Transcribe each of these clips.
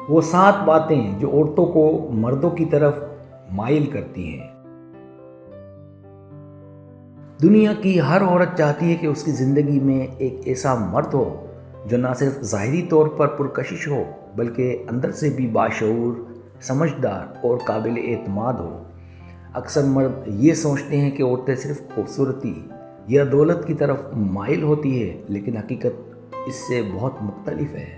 وہ 7 باتیں جو عورتوں کو مردوں کی طرف مائل کرتی ہیں۔ دنیا کی ہر عورت چاہتی ہے کہ اس کی زندگی میں ایک ایسا مرد ہو جو نہ صرف ظاہری طور پر پرکشش ہو بلکہ اندر سے بھی باشعور، سمجھدار اور قابل اعتماد ہو۔ اکثر مرد یہ سوچتے ہیں کہ عورتیں صرف خوبصورتی یا دولت کی طرف مائل ہوتی ہے، لیکن حقیقت اس سے بہت مختلف ہے۔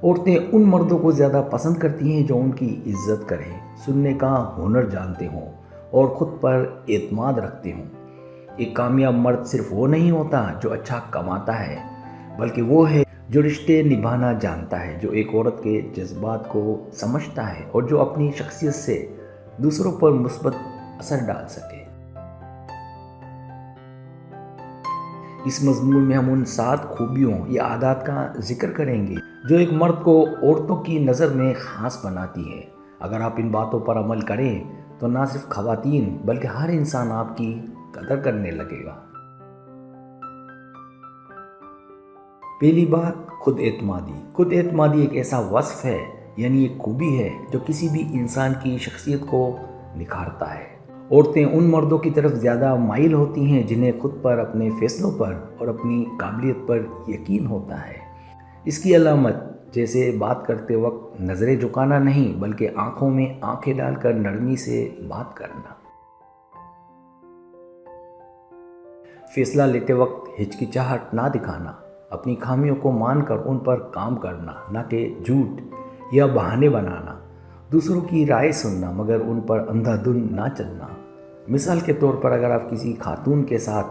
عورتیں ان مردوں کو زیادہ پسند کرتی ہیں جو ان کی عزت کریں، سننے کا ہنر جانتے ہوں اور خود پر اعتماد رکھتے ہوں۔ ایک کامیاب مرد صرف وہ نہیں ہوتا جو اچھا کماتا ہے، بلکہ وہ ہے جو رشتے نبھانا جانتا ہے، جو ایک عورت کے جذبات کو سمجھتا ہے اور جو اپنی شخصیت سے دوسروں پر مثبت اثر ڈال سکے۔ اس مضمون میں ہم ان 7 خوبیوں یا عادات کا ذکر کریں گے جو ایک مرد کو عورتوں کی نظر میں خاص بناتی ہے۔ اگر آپ ان باتوں پر عمل کریں تو نہ صرف خواتین بلکہ ہر انسان آپ کی قدر کرنے لگے گا۔ پہلی بات، خود اعتمادی۔ خود اعتمادی ایک ایسا وصف ہے، یعنی ایک خوبی ہے جو کسی بھی انسان کی شخصیت کو نکھارتا ہے۔ عورتیں ان مردوں کی طرف زیادہ مائل ہوتی ہیں جنہیں خود پر، اپنے فیصلوں پر اور اپنی قابلیت پر یقین ہوتا ہے۔ اس کی علامت جیسے بات کرتے وقت نظریں جھکانا نہیں بلکہ آنکھوں میں آنکھیں ڈال کر نرمی سے بات کرنا، فیصلہ لیتے وقت ہچکچاہٹ نہ دکھانا، اپنی خامیوں کو مان کر ان پر کام کرنا نہ کہ جھوٹ یا بہانے بنانا، دوسروں کی رائے سننا مگر ان پر اندھا دھند نہ چلنا۔ مثال کے طور پر اگر آپ کسی خاتون کے ساتھ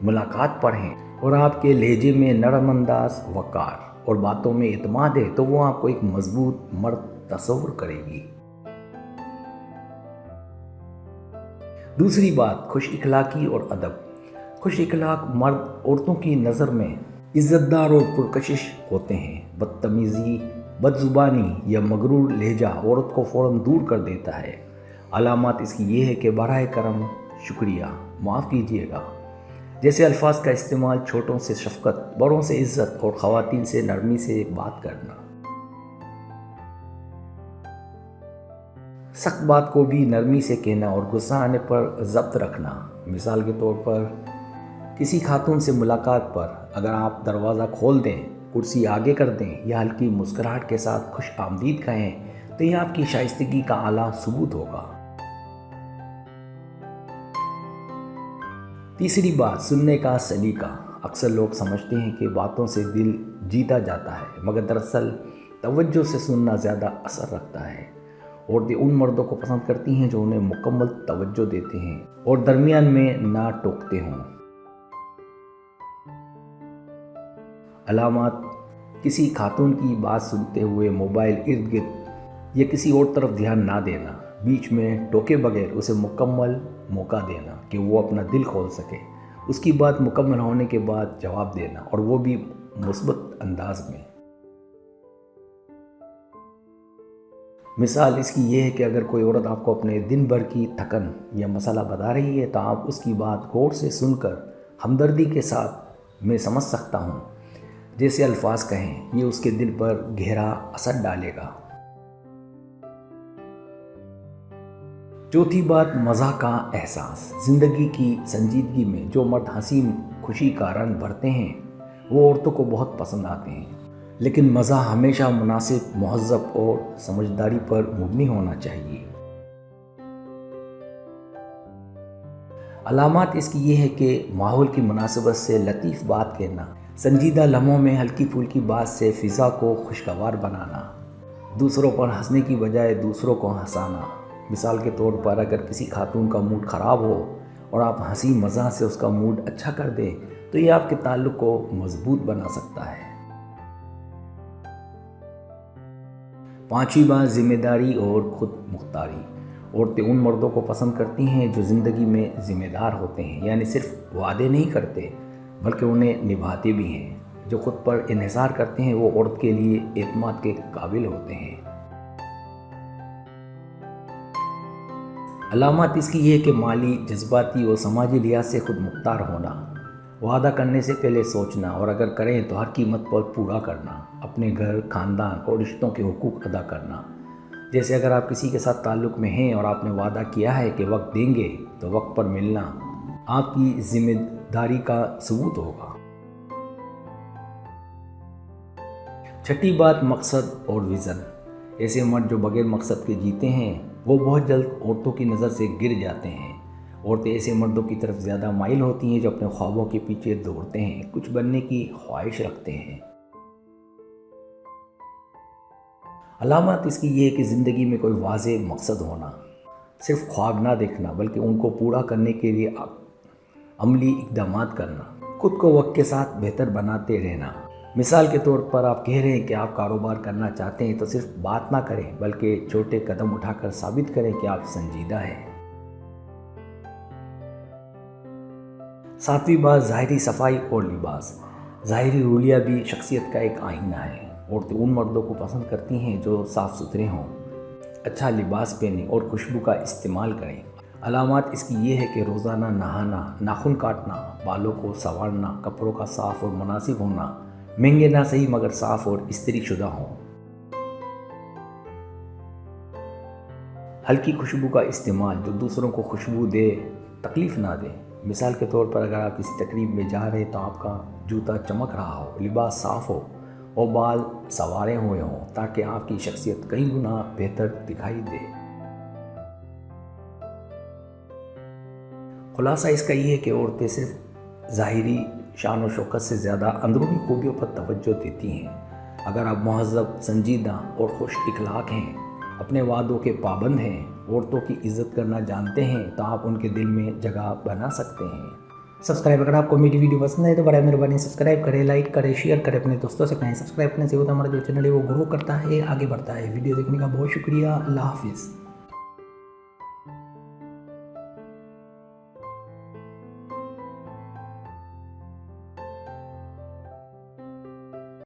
ملاقات پر ہیں اور آپ کے لہجے میں نرم انداز، وقار اور باتوں میں اعتماد ہے تو وہ آپ کو ایک مضبوط مرد تصور کرے گی۔ دوسری بات، خوش اخلاقی اور ادب۔ خوش اخلاق مرد عورتوں کی نظر میں عزت دار اور پرکشش ہوتے ہیں۔ بدتمیزی، بد زبانی یا مغرور لہجہ عورت کو فوراً دور کر دیتا ہے۔ علامات اس کی یہ ہے کہ براہ کرم، شکریہ، معاف کیجیے گا جیسے الفاظ کا استعمال، چھوٹوں سے شفقت، بڑوں سے عزت اور خواتین سے نرمی سے بات کرنا۔ سخت بات کو بھی نرمی سے کہنا اور غصہ آنے پر ضبط رکھنا۔ مثال کے طور پر کسی خاتون سے ملاقات پر اگر آپ دروازہ کھول دیں، کرسی آگے کر دیں یا ہلکی مسکراہٹ کے ساتھ خوش آمدید کہیں تو یہ آپ کی شائستگی کا اعلیٰ ثبوت ہوگا۔ تیسری بات، سننے کا سلیقہ۔ اکثر لوگ سمجھتے ہیں کہ باتوں سے دل جیتا جاتا ہے مگر دراصل توجہ سے سننا زیادہ اثر رکھتا ہے۔ عورتیں ان مردوں کو پسند کرتی ہیں جو انہیں مکمل توجہ دیتے ہیں اور درمیان میں نہ ٹوکتے ہوں۔ علامات، کسی خاتون کی بات سنتے ہوئے موبائل ارد گرد یا کسی اور طرف دھیان نہ دینا، بیچ میں ٹوکے بغیر اسے مکمل موقع دینا کہ وہ اپنا دل کھول سکے، اس کی بات مکمل ہونے کے بعد جواب دینا اور وہ بھی مثبت انداز میں۔ مثال اس کی یہ ہے کہ اگر کوئی عورت آپ کو اپنے دن بھر کی تھکن یا مسئلہ بتا رہی ہے تو آپ اس کی بات غور سے سن کر ہمدردی کے ساتھ میں سمجھ سکتا ہوں جیسے الفاظ کہیں، یہ اس کے دل پر گہرا اثر ڈالے گا۔ چوتھی بات، مزاح کا احساس۔ زندگی کی سنجیدگی میں جو مرد ہنسی خوشی کا رنگ بھرتے ہیں وہ عورتوں کو بہت پسند آتے ہیں، لیکن مزاح ہمیشہ مناسب، مہذب اور سمجھداری پر مبنی ہونا چاہیے۔ علامات اس کی یہ ہے کہ ماحول کی مناسبت سے لطیف بات کہنا، سنجیدہ لمحوں میں ہلکی پھلکی بات سے فضا کو خوشگوار بنانا، دوسروں پر ہنسنے کی بجائے دوسروں کو ہنسانا۔ مثال کے طور پر اگر کسی خاتون کا موڈ خراب ہو اور آپ ہنسی مزاح سے اس کا موڈ اچھا کر دیں تو یہ آپ کے تعلق کو مضبوط بنا سکتا ہے۔ پانچویں بات، ذمہ داری اور خود مختاری۔ عورتیں ان مردوں کو پسند کرتی ہیں جو زندگی میں ذمہ دار ہوتے ہیں، یعنی صرف وعدے نہیں کرتے بلکہ انہیں نبھاتے بھی ہیں۔ جو خود پر انحصار کرتے ہیں وہ عورت کے لیے اعتماد کے قابل ہوتے ہیں۔ علامات اس کی یہ ہے کہ مالی، جذباتی اور سماجی لحاظ سے خود مختار ہونا۔ وعدہ کرنے سے پہلے سوچنا اور اگر کریں تو ہر قیمت پر پورا کرنا. اپنے گھر، خاندان اور رشتوں کے حقوق ادا کرنا. جیسے اگر آپ کسی کے ساتھ تعلق میں ہیں اور آپ نے وعدہ کیا ہے کہ وقت دیں گے تو وقت پر ملنا آپ کی ذمہ داری کا ثبوت ہوگا. چھٹی بات، مقصد اور ویژن. ایسے مرد جو بغیر مقصد کے جیتے ہیں وہ بہت جلد عورتوں کی نظر سے گر جاتے ہیں. عورتیں ایسے مردوں کی طرف زیادہ مائل ہوتی ہیں جو اپنے خوابوں کے پیچھے دوڑتے ہیں، کچھ بننے کی خواہش رکھتے ہیں. علامات اس کی یہ ہے کہ زندگی میں کوئی واضح مقصد ہونا، صرف خواب نہ دیکھنا بلکہ ان کو پورا کرنے کے لیے عملی اقدامات کرنا، خود کو وقت کے ساتھ بہتر بناتے رہنا. مثال کے طور پر آپ کہہ رہے ہیں کہ آپ کاروبار کرنا چاہتے ہیں تو صرف بات نہ کریں بلکہ چھوٹے قدم اٹھا کر ثابت کریں کہ آپ سنجیدہ ہیں. 7ویں بات، ظاہری صفائی اور لباس. ظاہری رولیہ بھی شخصیت کا ایک آئینہ ہے. عورتیں ان مردوں کو پسند کرتی ہیں جو صاف ستھرے ہوں، اچھا لباس پہنیں اور خوشبو کا استعمال کریں. علامات اس کی یہ ہے کہ روزانہ نہانا، ناخن کاٹنا، بالوں کو سنوارنا، کپڑوں کا صاف اور مناسب ہونا، مہنگے نہ صحیح مگر صاف اور استری شدہ ہوں. ہلکی خوشبو کا استعمال جو دوسروں کو خوشبو دے، تکلیف نہ دے. مثال کے طور پر اگر آپ کسی تقریب میں جا رہے تو آپ کا جوتا چمک رہا ہو، لباس صاف ہو اور بال سنوارے ہوئے ہوں تاکہ آپ کی شخصیت کئی گنا بہتر دکھائی دے. خلاصہ اس کا یہ ہے کہ عورتیں صرف ظاہری شان و شوکت سے زیادہ اندرونی خوبیوں پر توجہ دیتی ہیں. اگر آپ مہذب، سنجیدہ اور خوش اخلاق ہیں، اپنے وعدوں کے پابند ہیں، عورتوں کی عزت کرنا جانتے ہیں تو آپ ان کے دل میں جگہ بنا سکتے ہیں. سبسکرائب، اگر آپ کو میری ویڈیو پسند ہے تو برائے مہربانی سبسکرائب کریں، لائک کریں، شیئر کریں، اپنے دوستوں سے کہیں. سبسکرائب کرنے سے ہوتا ہمارا جو چینل ہے وہ گرو کرتا ہے، آگے بڑھتا ہے. ویڈیو دیکھنے کا بہت شکریہ. اللہ حافظ.